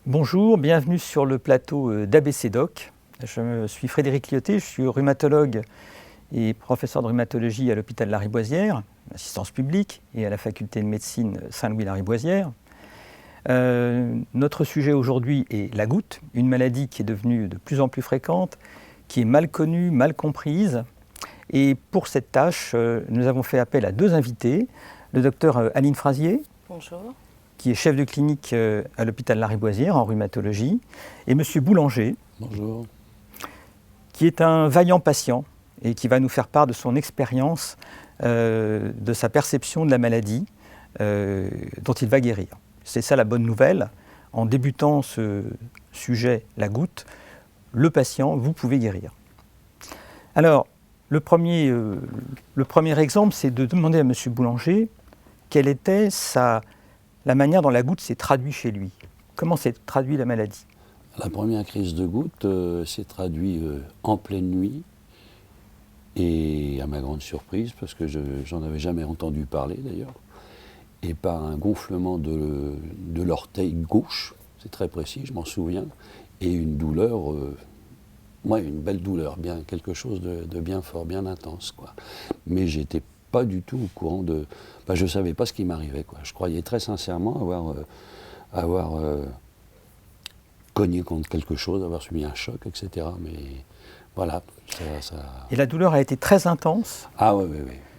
Bonjour, bienvenue sur le plateau d'ABC Doc. Je suis Frédéric Lyoté, je suis rhumatologue et professeur de rhumatologie à l'hôpital Lariboisière, assistance publique, et à la faculté de médecine Saint-Louis-Lariboisière. Notre sujet aujourd'hui est la goutte, une maladie qui est devenue de plus en plus fréquente, qui est mal connue, mal comprise. Et pour cette tâche, nous avons fait appel à deux invités, le docteur Aline Frazier. Bonjour. Qui est chef de clinique à l'hôpital Lariboisière en rhumatologie, et M. Boulanger, bonjour, qui est un vaillant patient et qui va nous faire part de son expérience, de sa perception de la maladie dont il va guérir. C'est ça la bonne nouvelle. En débutant ce sujet, la goutte, le patient, vous pouvez guérir. Alors, le premier exemple, c'est de demander à M. Boulanger quelle était la manière dont la goutte s'est traduite chez lui. Comment s'est traduite la maladie? La première crise de goutte s'est traduite en pleine nuit, et à ma grande surprise, parce que j'en avais jamais entendu parler d'ailleurs, et par un gonflement de l'orteil gauche, c'est très précis, je m'en souviens, et une douleur, une belle douleur, bien quelque chose de bien fort, bien intense, quoi. Mais j'étais pas du tout au courant de... je ne savais pas ce qui m'arrivait, quoi. Je croyais très sincèrement avoir cogné contre quelque chose, avoir subi un choc, etc. Mais voilà, ça... Et la douleur a été très intense? Ah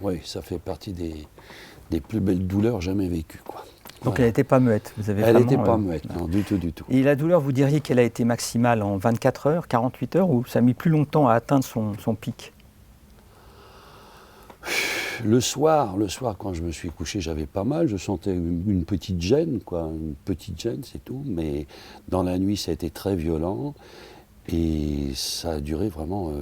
oui, ça fait partie des plus belles douleurs jamais vécues, quoi. Donc voilà. Elle n'était pas muette, vous avez Elle vraiment... n'était pas muette, non, du tout. Et la douleur, vous diriez qu'elle a été maximale en 24 heures, 48 heures, ou ça a mis plus longtemps à atteindre son pic? Le soir, quand je me suis couché, j'avais pas mal, je sentais une petite gêne, c'est tout, mais dans la nuit, ça a été très violent, et ça a duré vraiment,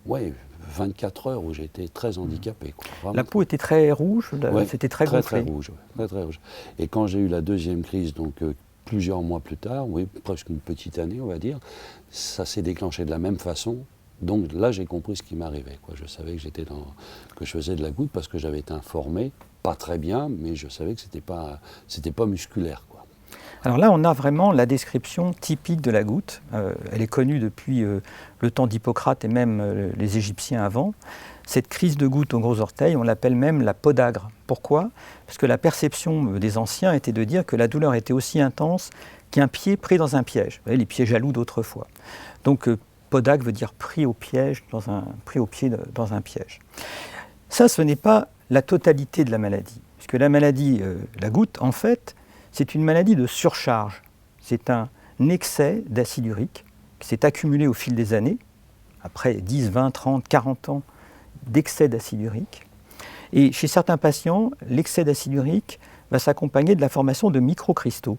24 heures où j'étais très handicapé, quoi. Vraiment. La peau était très rouge, c'était très gonflé. Très rouge, très rouge. Et quand j'ai eu la deuxième crise, donc plusieurs mois plus tard, presque une petite année, on va dire, ça s'est déclenché de la même façon. Donc là, j'ai compris ce qui m'arrivait, quoi. Je savais que je faisais de la goutte parce que j'avais été informé, pas très bien, mais je savais que c'était pas musculaire, quoi. Alors là, on a vraiment la description typique de la goutte. Elle est connue depuis le temps d'Hippocrate et même les Égyptiens avant. Cette crise de goutte au gros orteil, on l'appelle même la podagre. Pourquoi? Parce que la perception des anciens était de dire que la douleur était aussi intense qu'un pied pris dans un piège. Vous voyez, les pieds jaloux d'autrefois. Donc, podagre veut dire pris au pied dans un piège. Ça, ce n'est pas la totalité de la maladie. Puisque la maladie, la goutte, en fait, c'est une maladie de surcharge. C'est un excès d'acide urique qui s'est accumulé au fil des années, après 10, 20, 30, 40 ans d'excès d'acide urique. Et chez certains patients, l'excès d'acide urique va s'accompagner de la formation de microcristaux.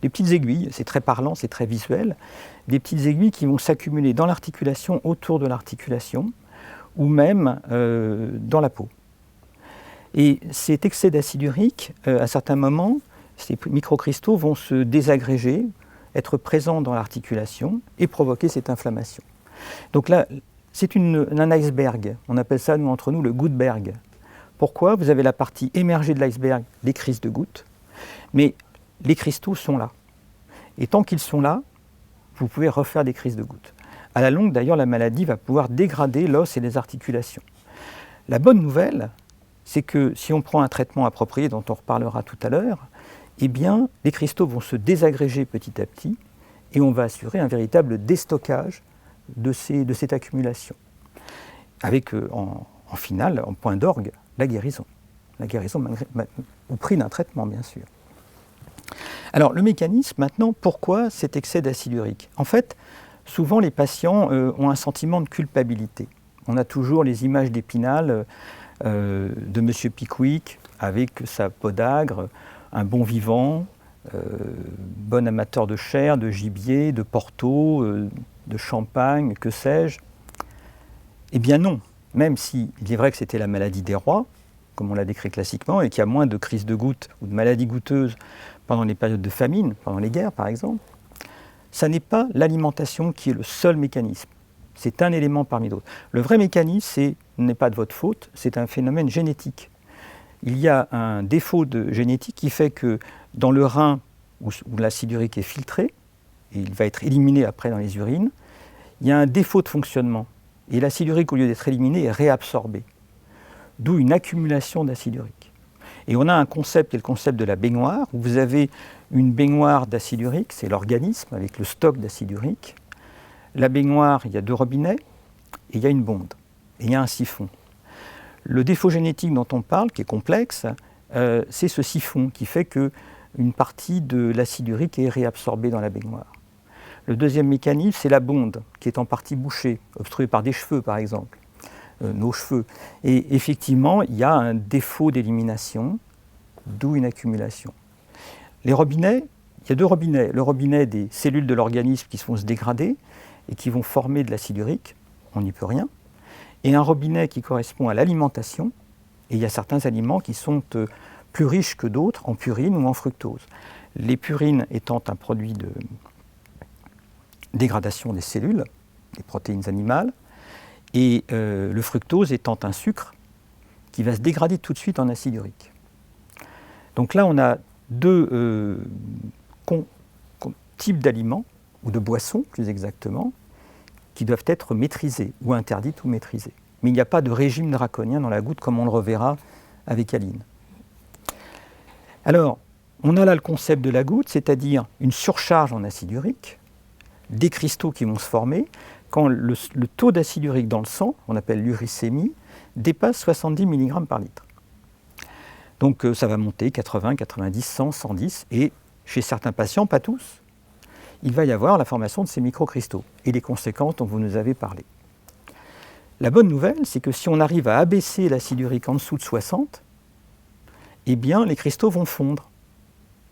Des petites aiguilles, c'est très parlant, c'est très visuel, des petites aiguilles qui vont s'accumuler dans l'articulation, autour de l'articulation, ou même dans la peau. Et cet excès d'acide urique, à certains moments, ces microcristaux vont se désagréger, être présents dans l'articulation et provoquer cette inflammation. Donc là, c'est un iceberg. On appelle ça, nous, entre nous, le Gutenberg. Pourquoi? Vous avez la partie émergée de l'iceberg, des crises de gouttes, mais les cristaux sont là. Et tant qu'ils sont là, vous pouvez refaire des crises de gouttes. À la longue, d'ailleurs, la maladie va pouvoir dégrader l'os et les articulations. La bonne nouvelle, c'est que si on prend un traitement approprié, dont on reparlera tout à l'heure, eh bien, les cristaux vont se désagréger petit à petit et on va assurer un véritable déstockage de cette accumulation. Avec, en finale, en point d'orgue, la guérison. La guérison au prix d'un traitement, bien sûr. Alors, le mécanisme, maintenant, pourquoi cet excès d'acide urique? En fait, souvent, les patients ont un sentiment de culpabilité. On a toujours les images d'Épinal de M. Pickwick avec sa podagre, un bon vivant, bon amateur de chair, de gibier, de Porto, de champagne, que sais-je. Eh bien non, même s'il est vrai que c'était la maladie des rois, comme on l'a décrit classiquement, et qu'il y a moins de crises de goutte ou de maladies goûteuses pendant les périodes de famine, pendant les guerres par exemple, ça n'est pas l'alimentation qui est le seul mécanisme. C'est un élément parmi d'autres. Le vrai mécanisme, n'est pas de votre faute, c'est un phénomène génétique. Il y a un défaut de génétique qui fait que dans le rein où l'acide urique est filtré, et il va être éliminé après dans les urines, il y a un défaut de fonctionnement. Et l'acide urique, au lieu d'être éliminé, est réabsorbé. D'où une accumulation d'acide urique. Et on a un concept qui est le concept de la baignoire, où vous avez une baignoire d'acide urique, c'est l'organisme avec le stock d'acide urique. La baignoire, il y a 2 robinets, et il y a une bonde, et il y a un siphon. Le défaut génétique dont on parle, qui est complexe, c'est ce siphon qui fait qu'une partie de l'acide urique est réabsorbée dans la baignoire. Le deuxième mécanisme, c'est la bonde, qui est en partie bouchée, obstruée par des cheveux par exemple, nos cheveux. Et effectivement, il y a un défaut d'élimination, d'où une accumulation. Les robinets, il y a 2 robinets. Le robinet des cellules de l'organisme qui vont se dégrader et qui vont former de l'acide urique, on n'y peut rien. Et un robinet qui correspond à l'alimentation, et il y a certains aliments qui sont plus riches que d'autres en purine ou en fructose. Les purines étant un produit de dégradation des cellules, des protéines animales, et le fructose étant un sucre qui va se dégrader tout de suite en acide urique. Donc là, on a 2 types d'aliments, ou de boissons plus exactement, qui doivent être maîtrisées, ou interdites ou maîtrisées. Mais il n'y a pas de régime draconien dans la goutte comme on le reverra avec Aline. Alors, on a là le concept de la goutte, c'est-à-dire une surcharge en acide urique, des cristaux qui vont se former quand le taux d'acide urique dans le sang, on appelle l'uricémie, dépasse 70 mg par litre. Donc ça va monter 80, 90, 100, 110, et chez certains patients, pas tous, il va y avoir la formation de ces microcristaux et les conséquences dont vous nous avez parlé. La bonne nouvelle, c'est que si on arrive à abaisser l'acide urique en dessous de 60, eh bien les cristaux vont fondre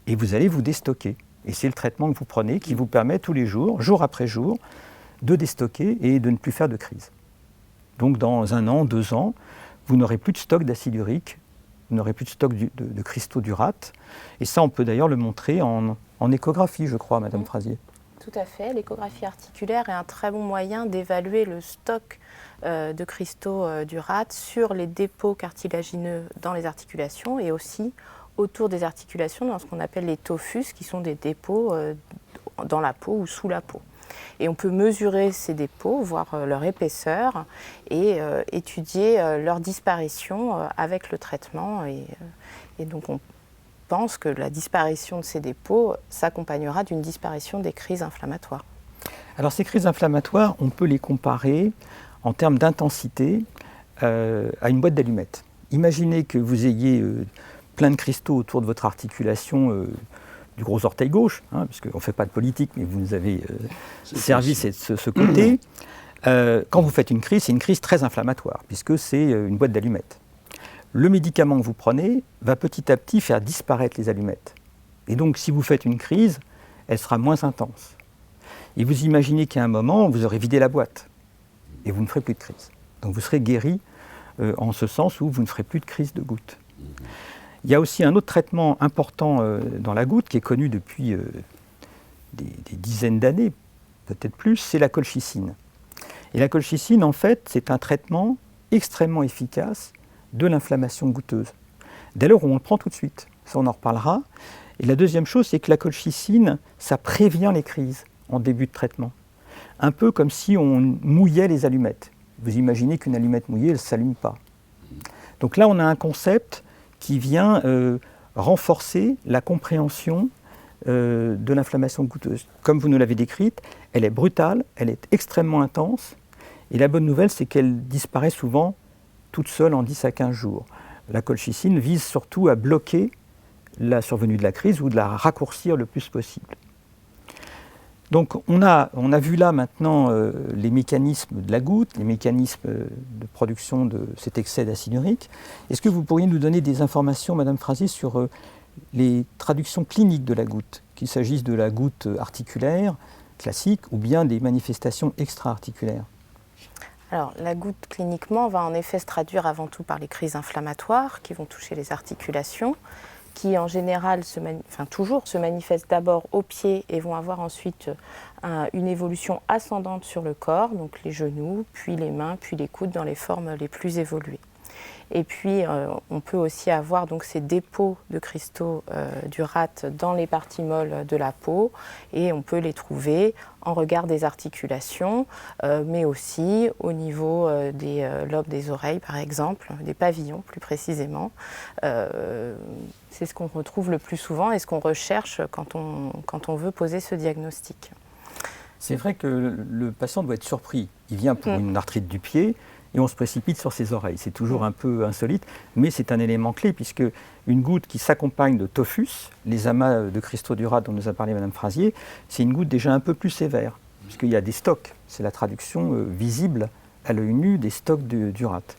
et vous allez vous déstocker. Et c'est le traitement que vous prenez qui vous permet tous les jours, jour après jour, de déstocker et de ne plus faire de crise. Donc dans 1 an, 2 ans, vous n'aurez plus de stock d'acide urique, vous n'aurez plus de stock de cristaux d'urate. Et ça, on peut d'ailleurs le montrer en échographie, je crois, Madame Frazier. Tout à fait. L'échographie articulaire est un très bon moyen d'évaluer le stock de cristaux d'urate sur les dépôts cartilagineux dans les articulations et aussi autour des articulations dans ce qu'on appelle les tophus, qui sont des dépôts dans la peau ou sous la peau. Et on peut mesurer ces dépôts, voir leur épaisseur et étudier leur disparition avec le traitement. Et donc on pense que la disparition de ces dépôts s'accompagnera d'une disparition des crises inflammatoires. Alors ces crises inflammatoires, on peut les comparer en termes d'intensité à une boîte d'allumettes. Imaginez que vous ayez plein de cristaux autour de votre articulation du gros orteil gauche, puisqu'on ne fait pas de politique, mais vous nous avez servi ce côté. Quand vous faites une crise, c'est une crise très inflammatoire, puisque c'est une boîte d'allumettes. Le médicament que vous prenez va petit à petit faire disparaître les allumettes. Et donc, si vous faites une crise, elle sera moins intense. Et vous imaginez qu'à un moment, vous aurez vidé la boîte, et vous ne ferez plus de crise. Donc vous serez guéri en ce sens où vous ne ferez plus de crise de goutte. Il y a aussi un autre traitement important dans la goutte qui est connu depuis des dizaines d'années, peut-être plus, c'est la colchicine. Et la colchicine, en fait, c'est un traitement extrêmement efficace de l'inflammation goutteuse. Dès lors où on le prend tout de suite, ça on en reparlera. Et la deuxième chose, c'est que la colchicine, ça prévient les crises en début de traitement. Un peu comme si on mouillait les allumettes. Vous imaginez qu'une allumette mouillée, elle ne s'allume pas. Donc là, on a un concept qui vient renforcer la compréhension de l'inflammation goutteuse. Comme vous nous l'avez décrite, elle est brutale, elle est extrêmement intense, et la bonne nouvelle, c'est qu'elle disparaît souvent toute seule en 10 à 15 jours. La colchicine vise surtout à bloquer la survenue de la crise ou de la raccourcir le plus possible. Donc on a vu là maintenant les mécanismes de la goutte, les mécanismes de production de cet excès d'acide urique. Est-ce que vous pourriez nous donner des informations, Madame Frazier, sur les traductions cliniques de la goutte, qu'il s'agisse de la goutte articulaire, classique, ou bien des manifestations extra-articulaires ? Alors, la goutte, cliniquement, va en effet se traduire avant tout par les crises inflammatoires qui vont toucher les articulations, qui en général, toujours se manifestent d'abord aux pieds et vont avoir ensuite une évolution ascendante sur le corps, donc les genoux, puis les mains, puis les coudes dans les formes les plus évoluées. Et puis, on peut aussi avoir donc, ces dépôts de cristaux du rate dans les parties molles de la peau, et on peut les trouver en regard des articulations, mais aussi au niveau des lobes des oreilles, par exemple, des pavillons plus précisément. C'est ce qu'on retrouve le plus souvent et ce qu'on recherche quand on veut poser ce diagnostic. C'est vrai que le patient doit être surpris. Il vient pour une arthrite du pied, et on se précipite sur ses oreilles. C'est toujours un peu insolite, mais c'est un élément clé, puisque une goutte qui s'accompagne de tophus, les amas de cristaux du rate dont nous a parlé Mme Frazier, c'est une goutte déjà un peu plus sévère, puisqu'il y a des stocks. C'est la traduction visible à l'œil nu des stocks du rate.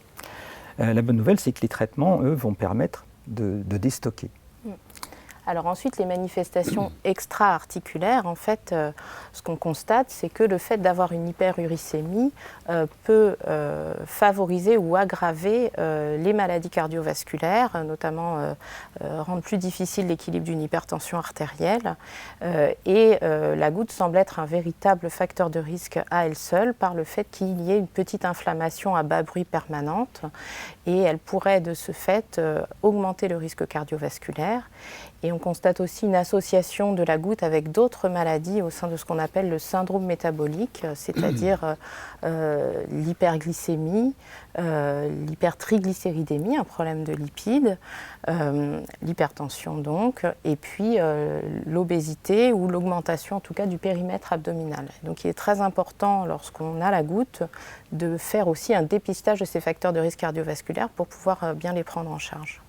La bonne nouvelle, c'est que les traitements, eux, vont permettre de déstocker. Alors ensuite, les manifestations extra-articulaires, en fait, ce qu'on constate, c'est que le fait d'avoir une hyperuricémie peut favoriser ou aggraver les maladies cardiovasculaires, notamment rendre plus difficile l'équilibre d'une hypertension artérielle. Et la goutte semble être un véritable facteur de risque à elle seule par le fait qu'il y ait une petite inflammation à bas bruit permanente, et elle pourrait de ce fait augmenter le risque cardiovasculaire. Et on constate aussi une association de la goutte avec d'autres maladies au sein de ce qu'on appelle le syndrome métabolique, c'est-à-dire l'hyperglycémie, l'hypertriglycéridémie, un problème de lipides, l'hypertension donc, et puis l'obésité ou l'augmentation en tout cas du périmètre abdominal. Donc il est très important lorsqu'on a la goutte de faire aussi un dépistage de ces facteurs de risque cardiovasculaire pour pouvoir bien les prendre en charge.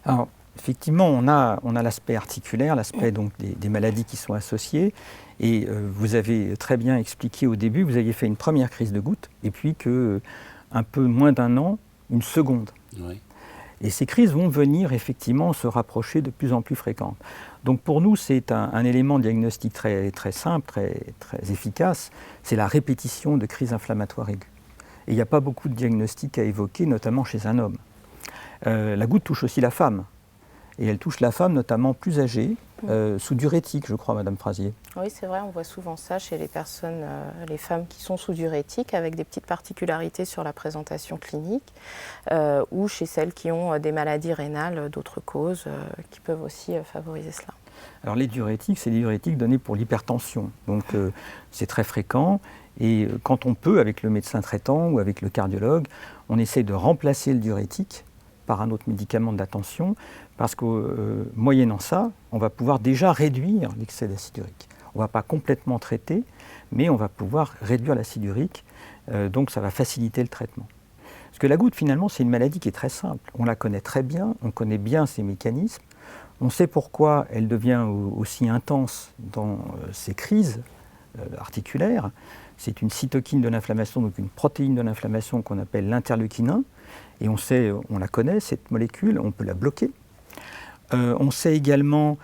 Alors, effectivement, on a l'aspect articulaire, l'aspect donc des maladies qui sont associées. Et vous avez très bien expliqué au début, vous aviez fait une première crise de goutte, et puis un peu moins d'un an, une seconde. Oui. Et ces crises vont venir effectivement se rapprocher de plus en plus fréquentes. Donc pour nous, c'est un élément diagnostique très, très simple, très, très efficace, c'est la répétition de crises inflammatoires aiguës. Et il n'y a pas beaucoup de diagnostics à évoquer, notamment chez un homme. La goutte touche aussi la femme. Et elle touche la femme notamment plus âgée, sous diurétique, je crois, Madame Frazier. Oui, c'est vrai, on voit souvent ça chez les personnes, les femmes qui sont sous diurétique, avec des petites particularités sur la présentation clinique, ou chez celles qui ont des maladies rénales d'autres causes, qui peuvent aussi favoriser cela. Alors les diurétiques, c'est des diurétiques donnés pour l'hypertension. Donc c'est très fréquent. Et quand on peut, avec le médecin traitant ou avec le cardiologue, on essaie de remplacer le diurétique par un autre médicament d'attention, parce que moyennant ça, on va pouvoir déjà réduire l'excès d'acide urique. On ne va pas complètement traiter, mais on va pouvoir réduire l'acide urique, donc ça va faciliter le traitement. Parce que la goutte, finalement, c'est une maladie qui est très simple. On la connaît très bien, on connaît bien ses mécanismes, on sait pourquoi elle devient aussi intense dans ses crises articulaires. C'est une cytokine de l'inflammation, donc une protéine de l'inflammation qu'on appelle l'interleukine 1. Et on sait, on la connaît, cette molécule, on peut la bloquer. On sait également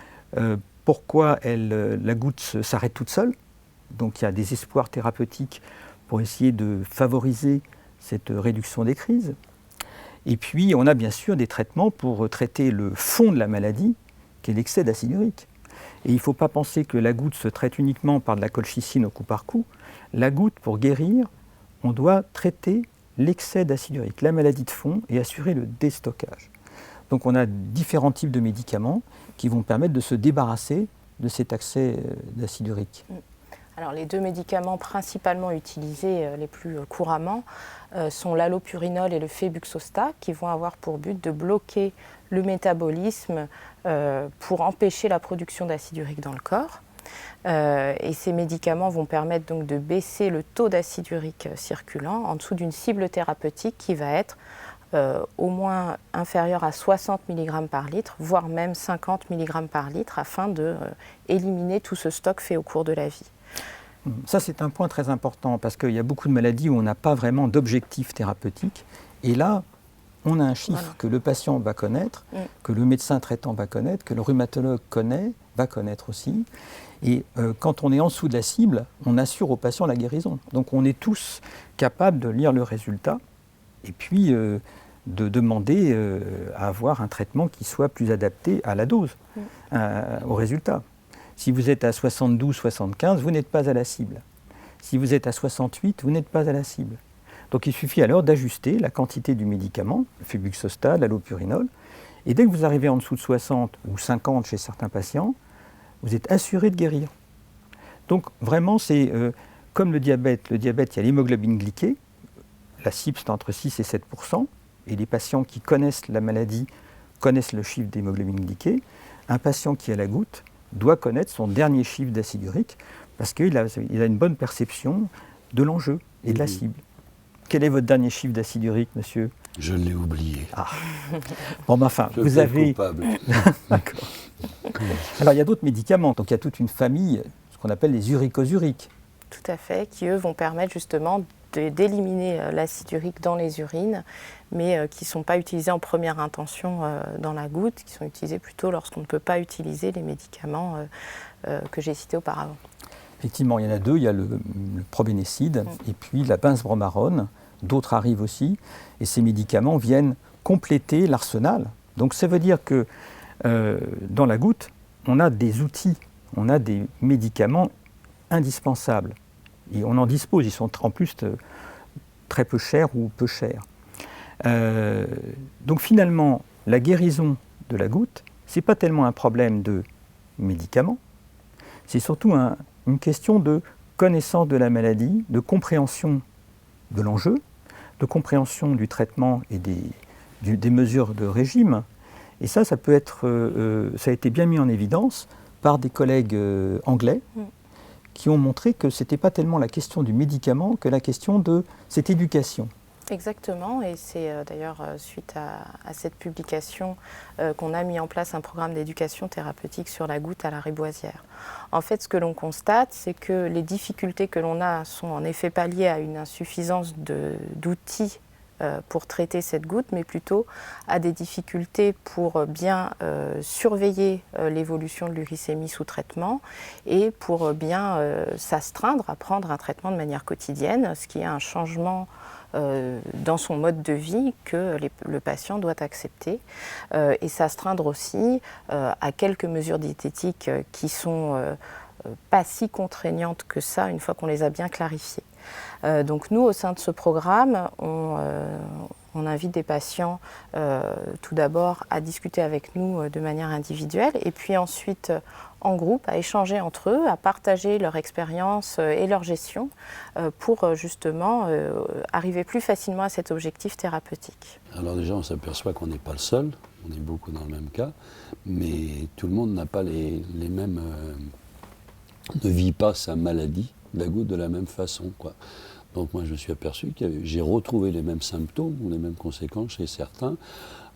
pourquoi la goutte s'arrête toute seule. Donc il y a des espoirs thérapeutiques pour essayer de favoriser cette réduction des crises. Et puis on a bien sûr des traitements pour traiter le fond de la maladie, qui est l'excès d'acide urique. Et il ne faut pas penser que la goutte se traite uniquement par de la colchicine au coup par coup. La goutte, pour guérir, on doit traiter l'excès d'acide urique, la maladie de fond, et assurer le déstockage. Donc on a différents types de médicaments qui vont permettre de se débarrasser de cet excès d'acide urique. Alors les deux médicaments principalement utilisés les plus couramment sont l'allopurinol et le febuxostat, qui vont avoir pour but de bloquer le métabolisme pour empêcher la production d'acide urique dans le corps. Et ces médicaments vont permettre donc de baisser le taux d'acide urique circulant en dessous d'une cible thérapeutique qui va être au moins inférieure à 60 mg par litre, voire même 50 mg par litre, afin d'éliminer tout ce stock fait au cours de la vie. Ça, c'est un point très important, parce qu'il y a beaucoup de maladies où on n'a pas vraiment d'objectif thérapeutique. Et là, on a un chiffre que le patient va connaître, que le médecin traitant va connaître, que le rhumatologue va connaître aussi. Et quand on est en dessous de la cible, on assure au patient la guérison. Donc on est tous capables de lire le résultat et puis de demander à avoir un traitement qui soit plus adapté à la dose, au résultat. Si vous êtes à 72, 75, vous n'êtes pas à la cible. Si vous êtes à 68, vous n'êtes pas à la cible. Donc il suffit alors d'ajuster la quantité du médicament, le febuxostat, l'allopurinol, et dès que vous arrivez en dessous de 60 ou 50 chez certains patients, vous êtes assuré de guérir. Donc vraiment, c'est comme le diabète. Le diabète, il y a l'hémoglobine glyquée. La cible, c'est entre 6 et 7%. Et les patients qui connaissent la maladie connaissent le chiffre d'hémoglobine glyquée. Un patient qui a la goutte doit connaître son dernier chiffre d'acide urique parce qu'il a une bonne perception de l'enjeu et de la cible. Quel est votre dernier chiffre d'acide urique, monsieur ? Je l'ai oublié. Ah. Bon, ben, enfin, Je vous avez... coupable. D'accord. Alors, il y a d'autres médicaments. Donc, il y a toute une famille, ce qu'on appelle les uricosuriques. Tout à fait, qui eux vont permettre justement d'éliminer l'acide urique dans les urines, mais qui ne sont pas utilisés en première intention dans la goutte, qui sont utilisés plutôt lorsqu'on ne peut pas utiliser les médicaments que j'ai cités auparavant. Effectivement, il y en a deux, il y a le probénécide et puis la benzbromarone. D'autres arrivent aussi, et ces médicaments viennent compléter l'arsenal. Donc ça veut dire que dans la goutte, on a des outils, on a des médicaments indispensables. Et on en dispose, ils sont en plus très peu chers ou peu chers. Donc finalement, la guérison de la goutte, ce n'est pas tellement un problème de médicaments, c'est surtout une question de connaissance de la maladie, de compréhension de l'enjeu, de compréhension du traitement et des mesures de régime. Et ça peut être, ça a été bien mis en évidence par des collègues anglais qui ont montré que ce n'était pas tellement la question du médicament que la question de cette éducation. Exactement, et c'est d'ailleurs suite à cette publication qu'on a mis en place un programme d'éducation thérapeutique sur la goutte à la Riboisière. En fait, ce que l'on constate, c'est que les difficultés que l'on a sont en effet pas liées à une insuffisance d'outils pour traiter cette goutte, mais plutôt à des difficultés pour bien surveiller l'évolution de l'uricémie sous traitement et pour bien s'astreindre à prendre un traitement de manière quotidienne, ce qui est un changement dans son mode de vie que le patient doit accepter et s'astreindre aussi à quelques mesures diététiques qui sont pas si contraignantes que ça une fois qu'on les a bien clarifiées. Donc nous, au sein de ce programme, on invite des patients tout d'abord à discuter avec nous de manière individuelle et puis ensuite en groupe, à échanger entre eux, à partager leur expérience et leur gestion pour justement arriver plus facilement à cet objectif thérapeutique. Alors déjà, on s'aperçoit qu'on n'est pas le seul, on est beaucoup dans le même cas, mais tout le monde n'a pas les mêmes... ne vit pas sa maladie, la goutte, de la même façon, quoi. Donc moi, je me suis aperçu que j'ai retrouvé les mêmes symptômes ou les mêmes conséquences chez certains,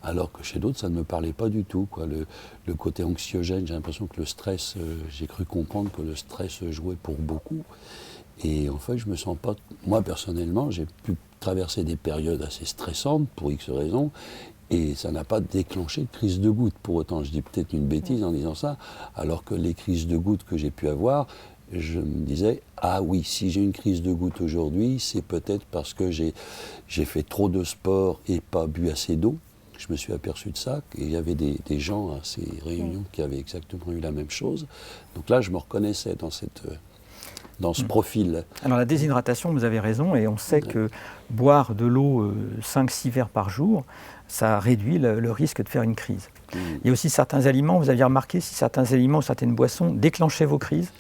alors que chez d'autres, ça ne me parlait pas du tout, quoi. Le côté anxiogène, j'ai l'impression que le stress, j'ai cru comprendre que le stress jouait pour beaucoup. Et en fait, je me sens pas... Moi, personnellement, j'ai pu traverser des périodes assez stressantes, pour X raisons, et ça n'a pas déclenché de crise de goutte. Pour autant, je dis peut-être une bêtise en disant ça, alors que les crises de goutte que j'ai pu avoir, je me disais, ah oui, si j'ai une crise de goutte aujourd'hui, c'est peut-être parce que j'ai fait trop de sport et pas bu assez d'eau. Je me suis aperçu de ça, et il y avait des gens à ces réunions qui avaient exactement eu la même chose. Donc là, je me reconnaissais dans ce profil. Alors la déshydratation, vous avez raison, et on sait que boire de l'eau 5-6 verres par jour, ça réduit le risque de faire une crise. Il y a aussi certains aliments, vous aviez remarqué si certains aliments ou certaines boissons déclenchaient vos crises ?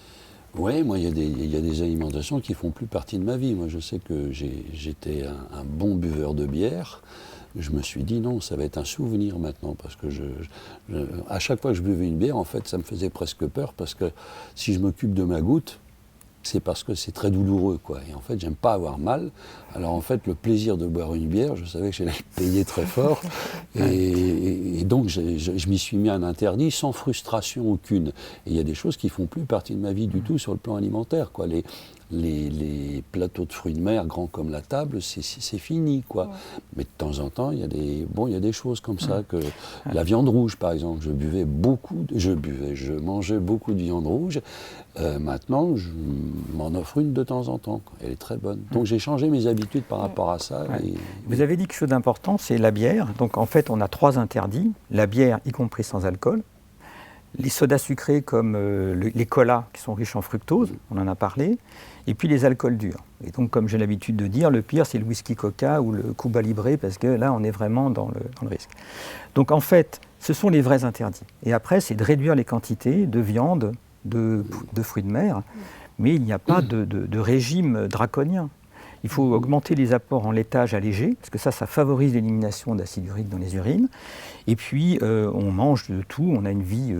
Oui, moi, il y a des alimentations qui ne font plus partie de ma vie. Moi, je sais que j'étais un bon buveur de bière. Je me suis dit non, ça va être un souvenir maintenant, parce que à chaque fois que je buvais une bière, en fait, ça me faisait presque peur, parce que si je m'occupe de ma goutte, c'est parce que c'est très douloureux, quoi. Et en fait, j'aime pas avoir mal. Alors en fait, le plaisir de boire une bière, je savais que j'allais le payer très fort. Et donc, je m'y suis mis un interdit sans frustration aucune. Et il y a des choses qui font plus partie de ma vie du tout sur le plan alimentaire, quoi. Les plateaux de fruits de mer grands comme la table, c'est fini, quoi. Ouais. Mais de temps en temps, il y a des choses comme ça, que la viande rouge, par exemple, je mangeais beaucoup de viande rouge. Maintenant, je m'en offre une de temps en temps, quoi. Elle est très bonne. Donc j'ai changé mes habitudes par rapport à ça. Ouais. Vous avez dit quelque chose d'important, c'est la bière. Donc en fait, on a 3 interdits, la bière, y compris sans alcool, les sodas sucrés comme les colas qui sont riches en fructose, on en a parlé, et puis les alcools durs. Et donc, comme j'ai l'habitude de dire, le pire, c'est le whisky Coca ou le Cuba Libre, parce que là, on est vraiment dans le risque. Donc, en fait, ce sont les vrais interdits. Et après, c'est de réduire les quantités de viande, de fruits de mer, mais il n'y a pas de régime draconien. Il faut augmenter les apports en laitage allégé, parce que ça favorise l'élimination d'acide urique dans les urines. Et puis, on mange de tout, on a une vie,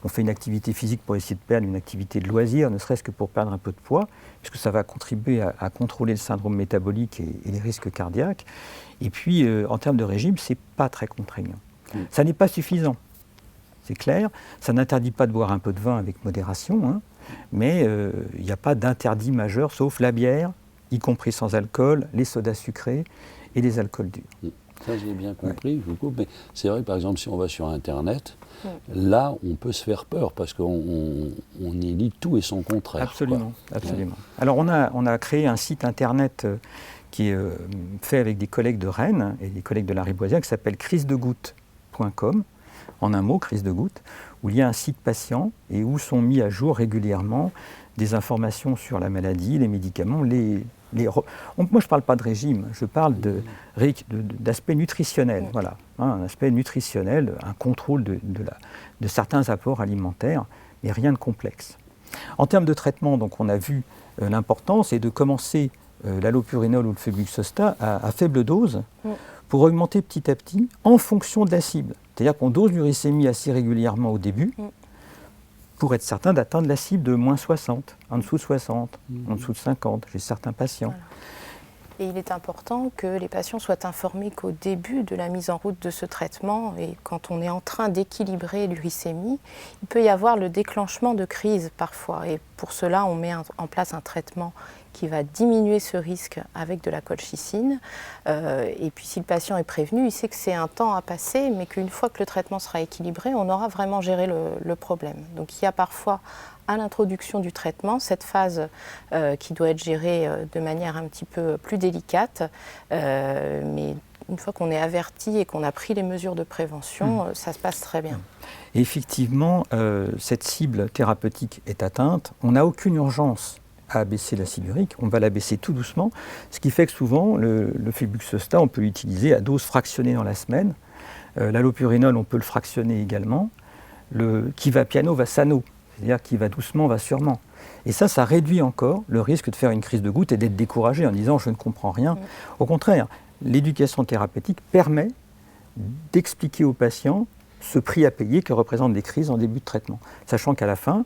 on fait une activité physique pour essayer de perdre une activité de loisir, ne serait-ce que pour perdre un peu de poids, puisque ça va contribuer à contrôler le syndrome métabolique et les risques cardiaques. Et puis, en termes de régime, ce n'est pas très contraignant. Ça n'est pas suffisant, c'est clair. Ça n'interdit pas de boire un peu de vin avec modération, hein, mais il n'y a pas d'interdit majeur, sauf la bière, y compris sans alcool, les sodas sucrés et les alcools durs. Ça, j'ai bien compris, je vous coupe, mais c'est vrai, par exemple, si on va sur Internet, là, on peut se faire peur, parce qu'on y lit tout et son contraire. Absolument, absolument. Alors, on a créé un site Internet qui est fait avec des collègues de Rennes et des collègues de la Riboisière, qui s'appelle crisedegoutte.com, en un mot, crise de goutte, où il y a un site patient et où sont mis à jour régulièrement des informations sur la maladie, les médicaments, moi, je ne parle pas de régime, je parle d'aspect nutritionnel, voilà, hein, un aspect nutritionnel, un contrôle de certains apports alimentaires, mais rien de complexe. En termes de traitement, donc, on a vu l'importance est de commencer l'allopurinol ou le febuxostat à faible dose pour augmenter petit à petit en fonction de la cible. C'est-à-dire qu'on dose l'uricémie assez régulièrement au début, pour être certain d'atteindre la cible de moins 60, en dessous de 60, en dessous de 50, j'ai certains patients. Voilà. Et il est important que les patients soient informés qu'au début de la mise en route de ce traitement, et quand on est en train d'équilibrer l'uricémie, il peut y avoir le déclenchement de crise parfois. Et pour cela, on met en place un traitement qui va diminuer ce risque avec de la colchicine. Et puis si le patient est prévenu, il sait que c'est un temps à passer, mais qu'une fois que le traitement sera équilibré, on aura vraiment géré le problème. Donc il y a parfois à l'introduction du traitement cette phase qui doit être gérée de manière un petit peu plus délicate, mais une fois qu'on est averti et qu'on a pris les mesures de prévention, ça se passe très bien. Et effectivement, cette cible thérapeutique est atteinte, on n'a aucune urgence à abaisser l'acide urique, on va l'abaisser tout doucement, ce qui fait que souvent le febuxostat, on peut l'utiliser à dose fractionnée dans la semaine. L'allopurinol, on peut le fractionner également. Qui va piano va sano, c'est-à-dire qui va doucement va sûrement. Et ça réduit encore le risque de faire une crise de goutte et d'être découragé en disant je ne comprends rien. Au contraire, l'éducation thérapeutique permet d'expliquer aux patients ce prix à payer que représentent des crises en début de traitement, sachant qu'à la fin,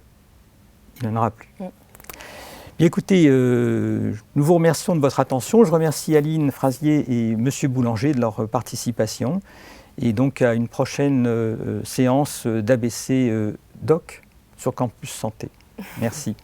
il n'y en aura plus. Bien, écoutez, nous vous remercions de votre attention. Je remercie Aline Frasier et M. Boulanger de leur participation. Et donc à une prochaine séance d'ABC Doc sur Campus Santé. Merci.